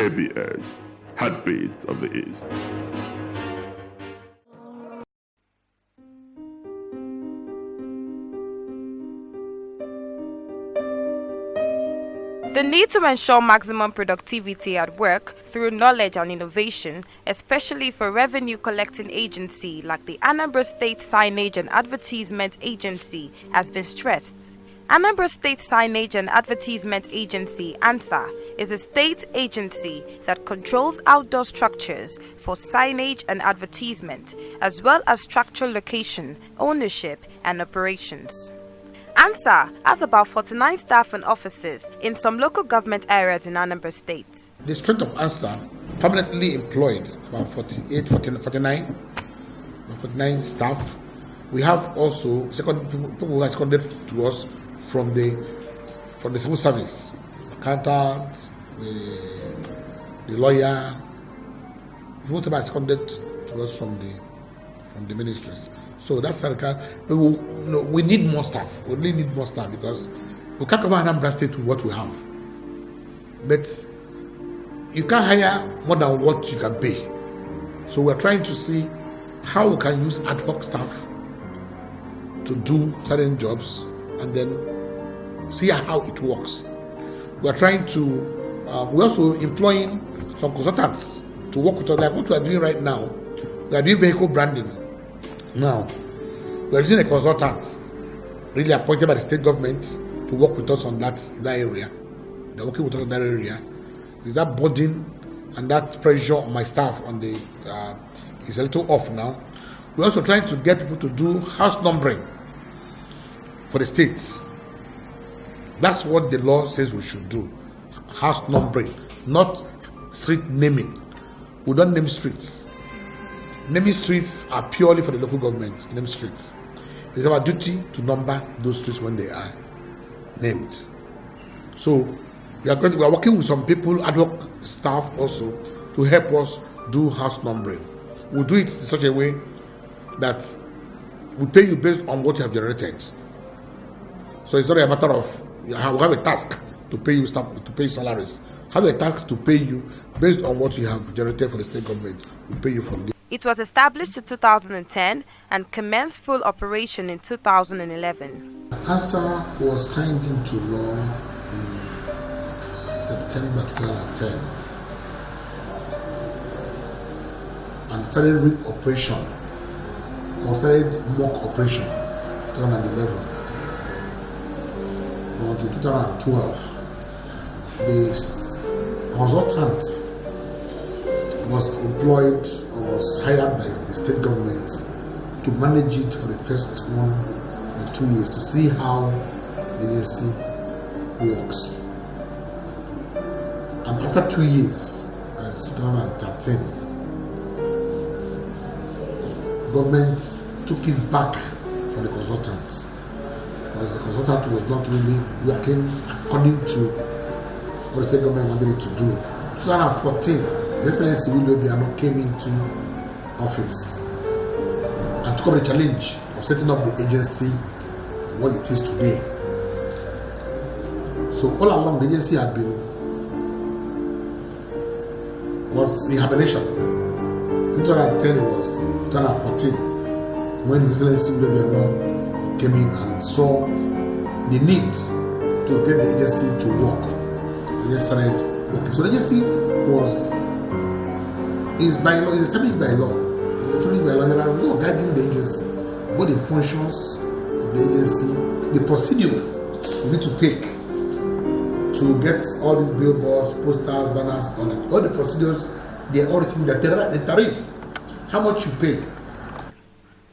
ABS, Heartbeat of the East. The need to ensure maximum productivity at work through knowledge and innovation, especially for revenue collecting agency like the Anambra State Signage and Advertisement Agency, has been stressed. Anambra State Signage and Advertisement Agency, ANSAA, is a state agency that controls outdoor structures for signage and advertisement, as well as structure location, ownership, and operations. ANSAA has about 49 staff and offices in some local government areas in Anambra State. The strength of ANSAA, permanently employed, about 49 staff. We have also people who are seconded to us from the civil service, accountants, the lawyer. Most of them are seconded to us from the ministries. So that's how we need more staff. We really need more staff because we can't cover Anambra State with what we have. But you can't hire more than what you can pay. So we're trying to see how we can use ad hoc staff to do certain jobs and then see how it works. We're trying to, we're also employing some consultants to work with us, like what we are doing right now. We are doing vehicle branding. Now, we are using a consultant really appointed by the state government to work with us on that area. They're working with us in that area. There's that burden and that pressure on my staff on the is a little off now. We're also trying to get people to do house numbering for the states. That's what the law says we should do. House numbering, not street naming. We don't name streets. Naming streets are purely for the local government to name streets. It's our duty to number those streets when they are named. So we are working with some people, ad hoc staff also, to help us do house numbering. We'll do it in such a way that we pay you based on what you have generated. So it's not a matter of we have a task to pay you staff, to pay salaries. Have a task to pay you based on what you have generated for the state government. We pay you from there. It was established in 2010 and commenced full operation in 2011. ANSAA was signed into law in September 2010 and started real operation, or started mock operation 2011 until 2012. The consultant was employed or was hired by the state government to manage it for the first 1 or 2 years to see how the agency works. And after 2 years, as 2013, government took it back from the consultants because the consultant was not really working according to what the state government wanted it to do. 2014, His Excellency Willie Obiano came into office and took up the challenge of setting up the agency what it is today. So all along the agency had been was in hibernation. In 2010 it was 2014 when His Excellency Willie Obiano came in and saw the need to get the agency to work. The agency started working. So the agency is established by law. It's established by law. There are law guiding the agency, both the functions of the agency, the procedure you need to take to get all these billboards, posters, banners, all the procedures. They are all written, the tariff, how much you pay.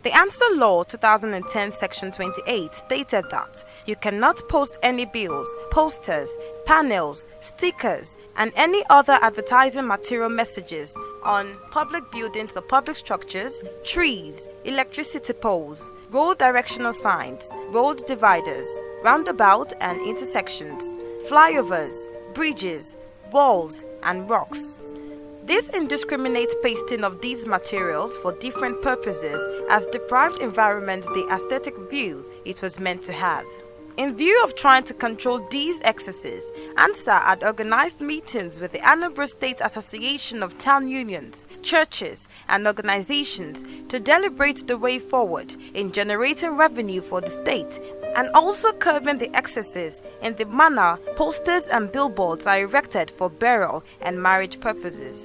The ANSAA Law 2010 Section 28 stated that you cannot post any bills, posters, panels, stickers, and any other advertising material messages on public buildings or public structures, trees, electricity poles, road directional signs, road dividers, roundabout and intersections, flyovers, bridges, walls, and rocks. This indiscriminate pasting of these materials for different purposes has deprived environment the aesthetic view it was meant to have. In view of trying to control these excesses, ANSAA had organized meetings with the Anambra State Association of Town Unions, churches, and organizations to deliberate the way forward in generating revenue for the state and also curbing the excesses in the manner posters and billboards are erected for burial and marriage purposes.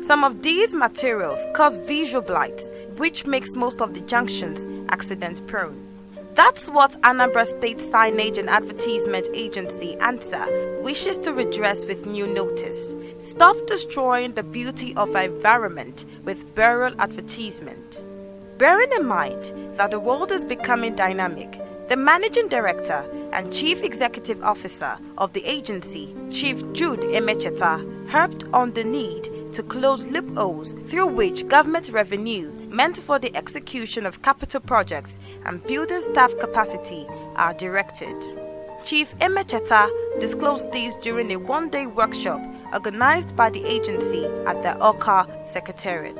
Some of these materials cause visual blights, which makes most of the junctions accident-prone. That's what Anambra State Signage and Advertisement Agency, ANSAA, wishes to redress with new notice. Stop destroying the beauty of our environment with burial advertisement. Bearing in mind that the world is becoming dynamic, the Managing Director and Chief Executive Officer of the agency, Chief JUDE EMECHETA, harped on the need to close loopholes through which government revenue meant for the execution of capital projects and building staff capacity are directed. Chief EMECHETA disclosed these during a one-day workshop organized by the agency at the Awka Secretariat.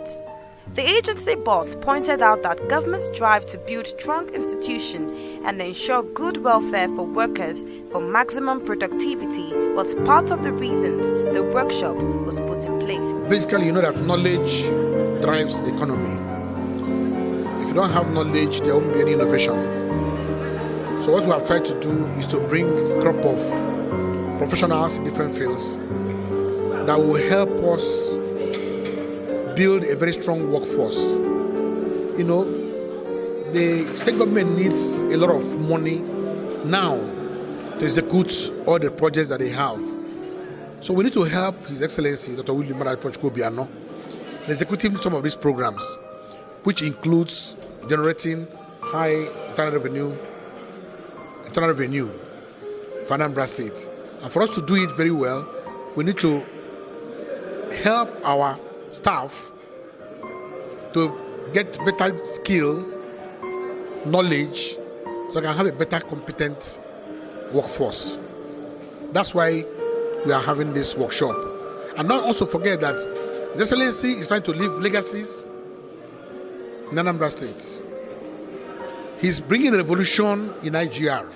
The agency boss pointed out that government's drive to build strong institutions and ensure good welfare for workers for maximum productivity was part of the reasons the workshop was put in place. Basically, you know that knowledge drives the economy. If you don't have knowledge, there won't be any innovation. So what we have tried to do is to bring a crop of professionals in different fields that will help us build a very strong workforce. You know, the state government needs a lot of money now to execute all the projects that they have. So we need to help His Excellency, Dr. William Obiano, in executing some of these programs, which includes generating high internal revenue for Anambra State. And for us to do it very well, we need to help our staff to get better skill, knowledge, so they can have a better competent workforce. That's why we are having this workshop. And not also forget that His Excellency is trying to leave legacies in Anambra State. He's bringing a revolution in IGR.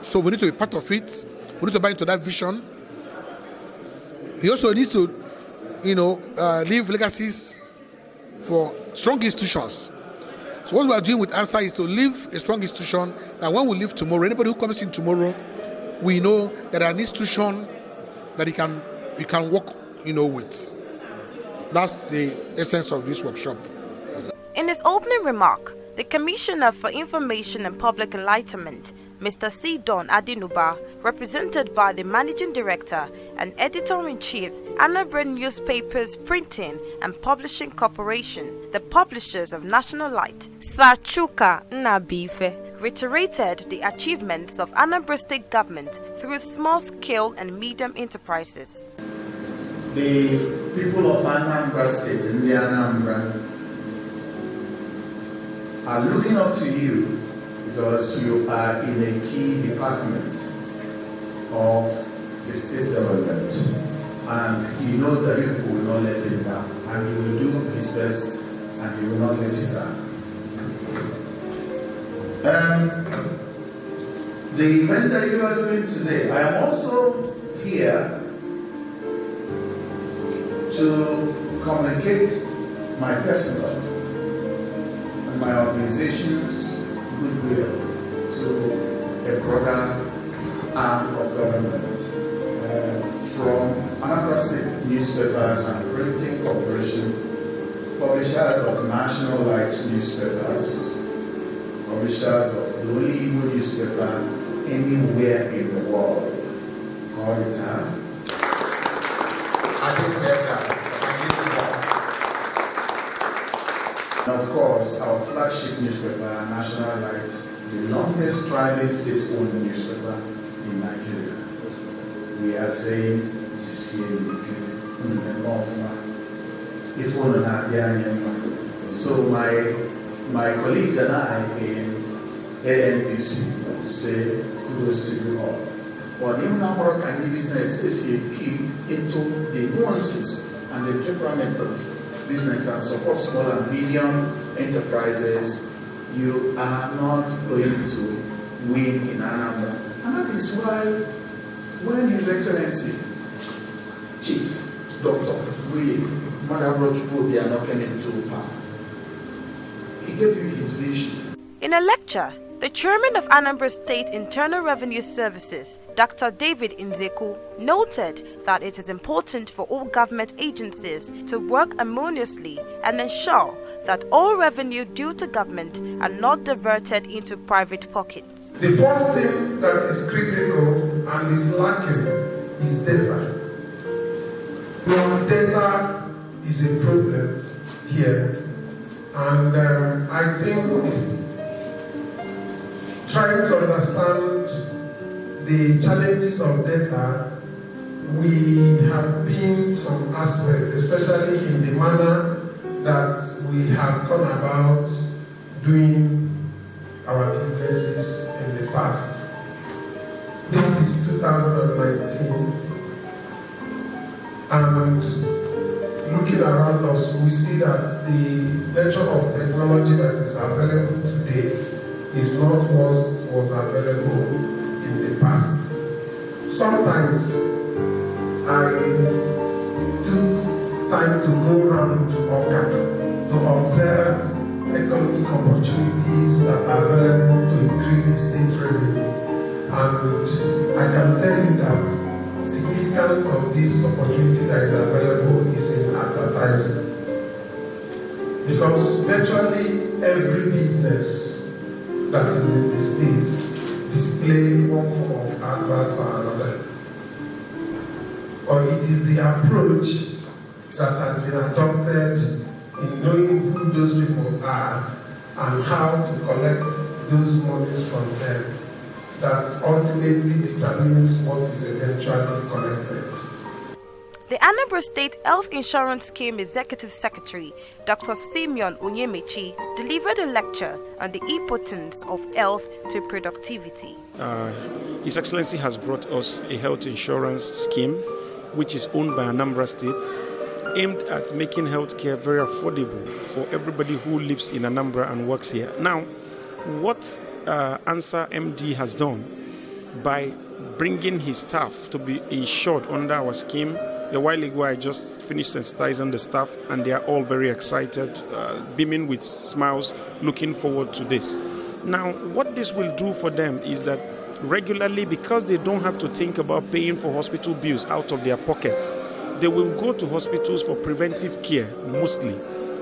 So we need to be part of it. We need to buy into that vision. He also needs to, leave legacies for strong institutions. So what we are doing with ANSAA is to leave a strong institution that when we leave tomorrow, anybody who comes in tomorrow, we know that there are an institution that you can work, with. That's the essence of this workshop. In his opening remark, the Commissioner for Information and Public Enlightenment, Mr. C. Don Adinuba, represented by the Managing Director and Editor-in-Chief, Anambra Newspapers Printing and Publishing Corporation, the publishers of National Light, Sir CHUKA NNABUIFE, reiterated the achievements of Anambra State Government through small-scale and medium enterprises. The people of Anambra State in the Anambra are looking up to you because you are in a key department of the state government, and he knows that you will not let him down, and he will do his best, and he will not let you down. The event that you are doing today, I am also here to communicate my personal and my organization's goodwill to a broader arm of government from Anambra State Newspapers and Printing Corporation, publishers of National Light newspapers, publishers of the only Igbo newspaper anywhere in the world, called it And of course, our flagship newspaper, National Light, the longest thriving state-owned newspaper in Nigeria. We are saying, so my colleagues and I in ANPC say kudos to you all. But the number can business is a key into the nuances and the temperament of business and support small and medium enterprises you are not going to win in Anambra. And that is why when His Excellency Chief Dr. Obiano came into power, he gave you his vision. In a lecture, the chairman of Anambra State Internal Revenue Services, Dr. David Nzeku, noted that it is important for all government agencies to work harmoniously and ensure that all revenue due to government are not diverted into private pockets. The first thing that is critical and is lacking is data. Now, data is a problem here, and I think trying to understand the challenges of data, we have been some aspects, especially in the manner that we have gone about doing our businesses in the past. This is 2019, and looking around us, we see that the nature of technology that is available today is not what was available in the past. Sometimes I took time to go around Oka to observe economic opportunities that are available to increase the state's revenue. And I can tell you that significance of this opportunity that is available is in advertising. Because virtually every business that is in the state display one form of advert or another. Or it is the approach that has been adopted in knowing who those people are and how to collect those monies from them that ultimately determines what is eventually collected. The Anambra State Health Insurance Scheme Executive Secretary, Dr. Simeon Onyemechi, delivered a lecture on the importance of health to productivity. His Excellency has brought us a health insurance scheme which is owned by Anambra State, aimed at making healthcare very affordable for everybody who lives in Anambra and works here. Now, what ANSAA MD has done by bringing his staff to be insured under our scheme. A while ago, I just finished sensitizing the staff, and they are all very excited, beaming with smiles, looking forward to this. Now, what this will do for them is that regularly, because they don't have to think about paying for hospital bills out of their pockets, they will go to hospitals for preventive care, mostly.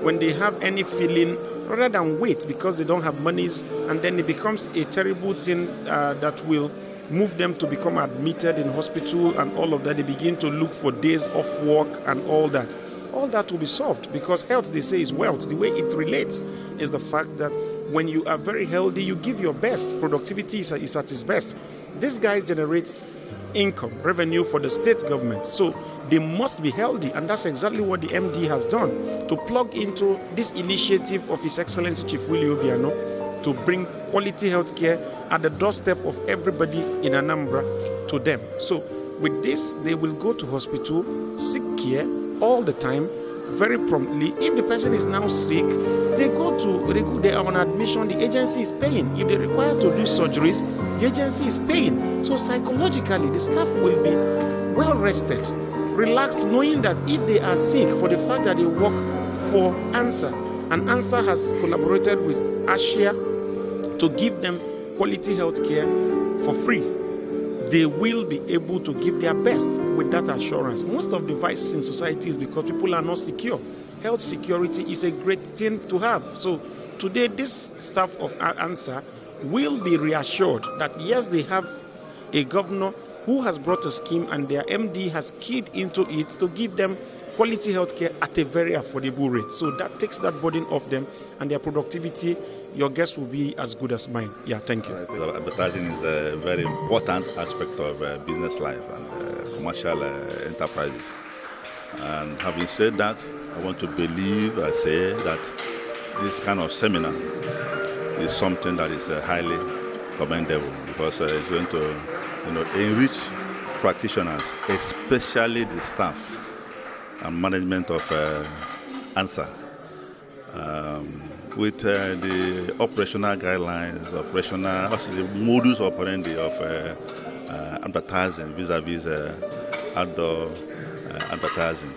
When they have any feeling, rather than wait because they don't have monies, and then it becomes a terrible thing that will move them to become admitted in hospital and all of that. They begin to look for days off work and all that. All that will be solved because health, they say, is wealth. The way it relates is the fact that when you are very healthy, you give your best. Productivity is at its best. These guys generate income, revenue for the state government. So they must be healthy, and that's exactly what the MD has done to plug into this initiative of His Excellency Chief Willie Obiano to bring quality health care at the doorstep of everybody in Anambra to them. So with this, they will go to hospital, seek care all the time, very promptly. If the person is now sick, they are on admission, the agency is paying. If they require to do surgeries, the agency is paying. So psychologically, the staff will be well rested, relaxed, knowing that if they are sick, for the fact that they work for ANSAA, and ANSAA has collaborated with ASHIA to give them quality health care for free, they will be able to give their best with that assurance. Most of the vices in society is because people are not secure. Health security is a great thing to have. So today, this staff of ANSAA will be reassured that yes, they have a governor who has brought a scheme and their MD has keyed into it to give them quality health care at a very affordable rate. So that takes that burden off them and their productivity. Your guess will be as good as mine. Yeah, thank you. Advertising is a very important aspect of business life and commercial enterprises. And having said that, I want to say that this kind of seminar is something that is highly commendable because it's going to enrich practitioners, especially the staff and management of ANSAA. with the operational guidelines, the modus operandi of advertising vis-a-vis outdoor advertising,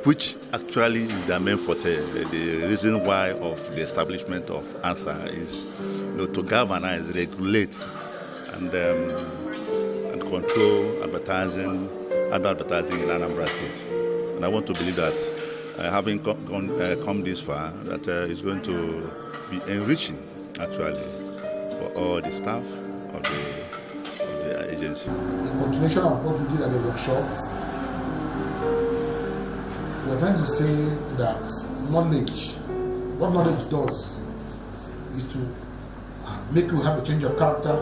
which actually is their main forte. The reason why of the establishment of ANSAA is to galvanize, regulate, and control outdoor advertising in Anambra State. And I want to believe that having come this far, that is going to be enriching, actually, for all the staff of the agency. In continuation of what we did at the workshop, we are trying to say that what knowledge does is to make you have a change of character,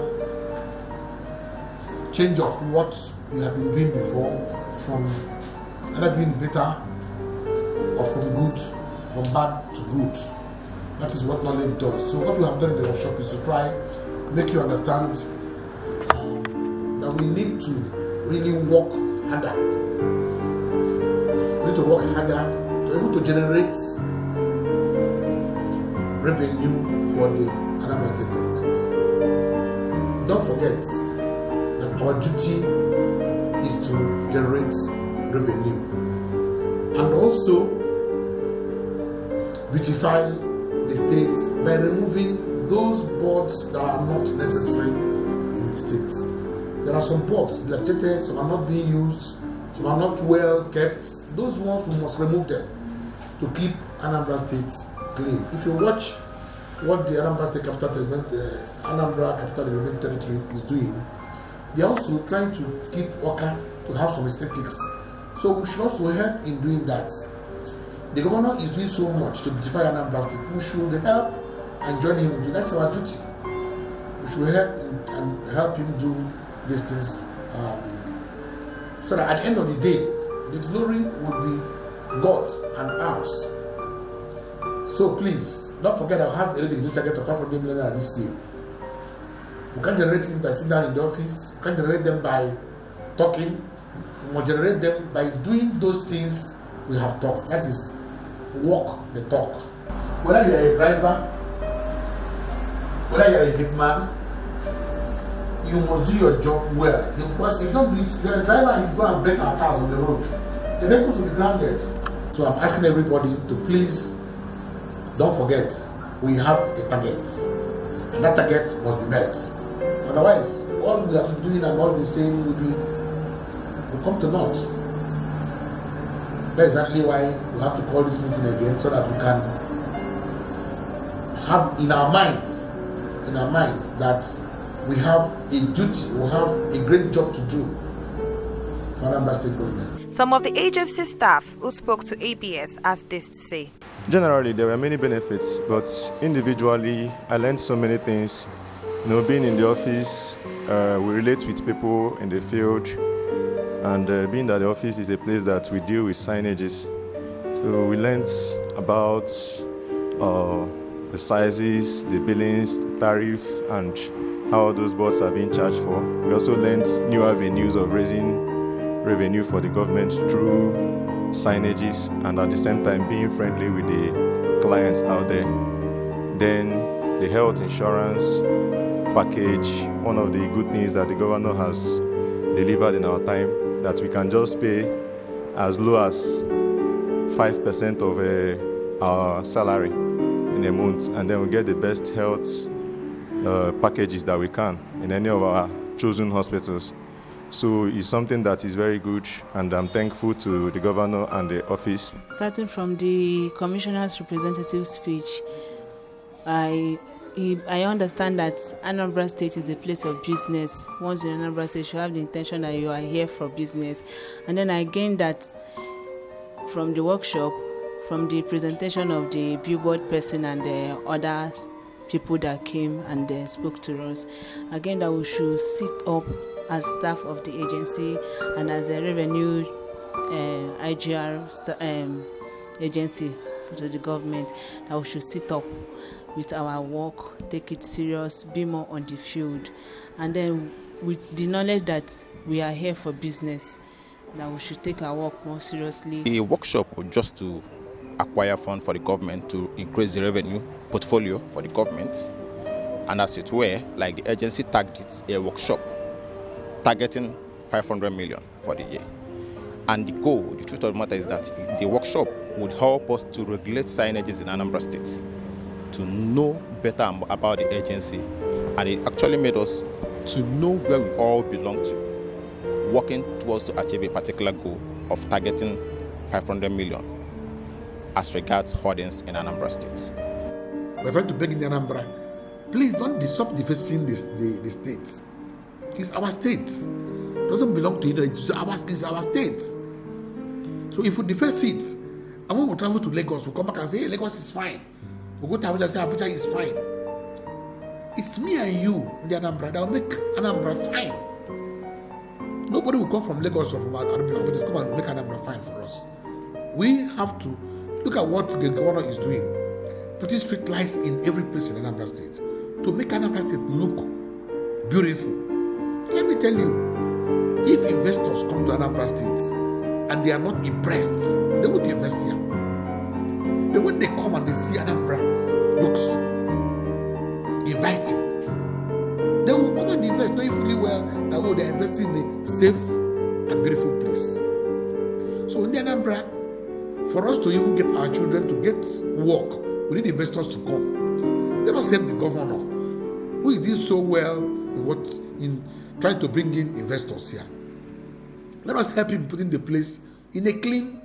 change of what you have been doing before, from either doing better or from bad to good. That is what knowledge does. So what we have done in the workshop is to try make you understand that we need to really work harder. We need to work harder to be able to generate revenue for the Anambra State government. Don't forget that our duty is to generate revenue and also beautify the state by removing those boards that are not necessary in the state. There are some boards dilapidated, some are not being used, some are not well kept. Those ones we must remove them to keep Anambra State clean. If you watch what the Anambra Capital Development Territory is doing, they are also trying to keep Oka to have some aesthetics. So we should also help in doing that. The governor is doing so much to beautify Anambra State. We should help and join him in doing that's our duty. We should help him do these things so that at the end of the day, the glory would be God and ours. So please, don't forget I have a revenue target of 500 million this year. We can't generate it by sitting down in the office. We can't generate them by talking. We must generate them by doing those things we have talked. That is, walk the talk. Whether you are a driver, whether you are a big man, you must do your job well. Because if you don't do it, you are a driver and you go and break our cars on the road, the vehicles will be grounded. So I'm asking everybody to please don't forget we have a target, and that target must be met. Otherwise, all we are doing and all we're saying will come to naught. That's exactly why we have to call this meeting again, so that we can have in our minds that we have a duty, we have a great job to do for Anambra State government. Some of the agency staff who spoke to ABS asked this to say. Generally, there were many benefits, but individually, I learned so many things. Being in the office, we relate with people in the field, and being that the office is a place that we deal with signages. So we learned about the sizes, the billings, the tariff, and how those boards are being charged for. We also learned new avenues of raising revenue for the government through signages, and at the same time being friendly with the clients out there. Then the health insurance package, one of the good things that the governor has delivered in our time, that we can just pay as low as 5% of our salary in a month, and then we get the best health packages that we can in any of our chosen hospitals. So it's something that is very good, and I'm thankful to the governor and the office. Starting from the commissioner's representative speech, I understand that Anambra State is a place of business. Once in Anambra State, you should have the intention that you are here for business. And then I gained that from the workshop, from the presentation of the billboard person and the other people that came and spoke to us. Again, that we should sit up as staff of the agency and as a revenue IGR agency to the government, that we should sit up with our work, take it serious, be more on the field, and then with the knowledge that we are here for business, that we should take our work more seriously. A workshop was just to acquire funds for the government to increase the revenue portfolio for the government. And as it were, like the agency targets a workshop targeting 500 million for the year. And the goal, the truth of the matter is that the workshop would help us to regulate signages in Anambra State, to know better about the agency. And it actually made us to know where we all belong to, working towards to achieve a particular goal of targeting 500 million as regards hoardings in Anambra State. We're trying to beg in Anambra, please don't stop defacing the states. It's our state. It doesn't belong to you. It's our state. So if we deface it, and when we travel to Lagos, we come back and say, hey, Lagos is fine. We go to Abuja and say, Abuja is fine. It's me and you in the Anambra that will make Anambra fine. Nobody will come from Lagos or from Abuja to come and make Anambra fine for us. We have to look at what the governor is doing, putting street lights in every place in Anambra State to make Anambra State look beautiful. Let me tell you, if investors come to Anambra State and they are not impressed, they won't invest here. But when they come and they see Anambra looks inviting, they will come and invest, knowing fully well that they are investing in a safe and beautiful place. So in the Anambra, for us to even get our children to get work, we need investors to come. Let us help the governor, who is doing so well in trying to bring in investors here. Let us help him putting the place in a clean,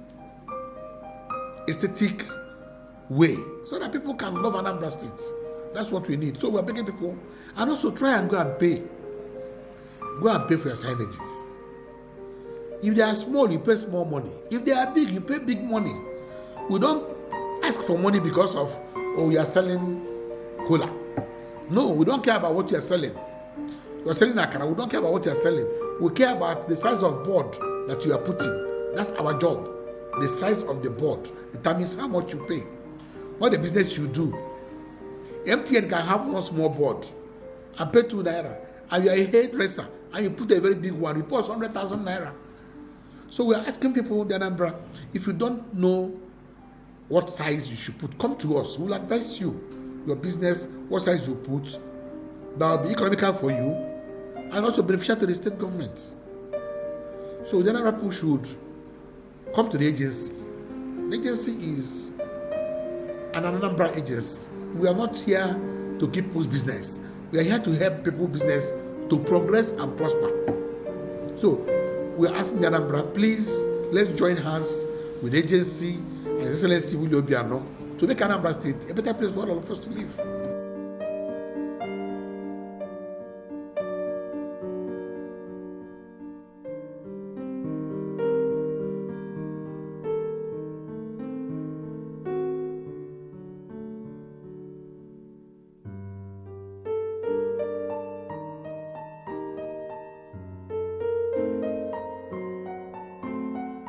aesthetic way, so that people can love Anambra State. That's what we need. So we're begging people, and also try and go and pay. Go and pay for your signages. If they are small, you pay small money. If they are big, you pay big money. We don't ask for money because of, oh, you are selling cola. No, we don't care about what you are selling. You are selling akara. We don't care about what you are selling. We care about the size of board that you are putting. That's our job. The size of the board determines how much you pay. What the business you do. MTN can have one small board and pay 2 naira. And you are a hairdresser and you put a very big one, you post 100,000 naira. So we are asking people in Anambra, if you don't know what size you should put, come to us. We'll advise you, your business, what size you put. That will be economical for you and also beneficial to the state government. So the Anambra people should come to the agency. The agency is an Anambra agency. We are not here to keep people's business. We are here to help people's business to progress and prosper. So we are asking the Anambra, please, let's join hands with the agency and Excellency Willie Obiano to make Anambra State a better place for all of us to live.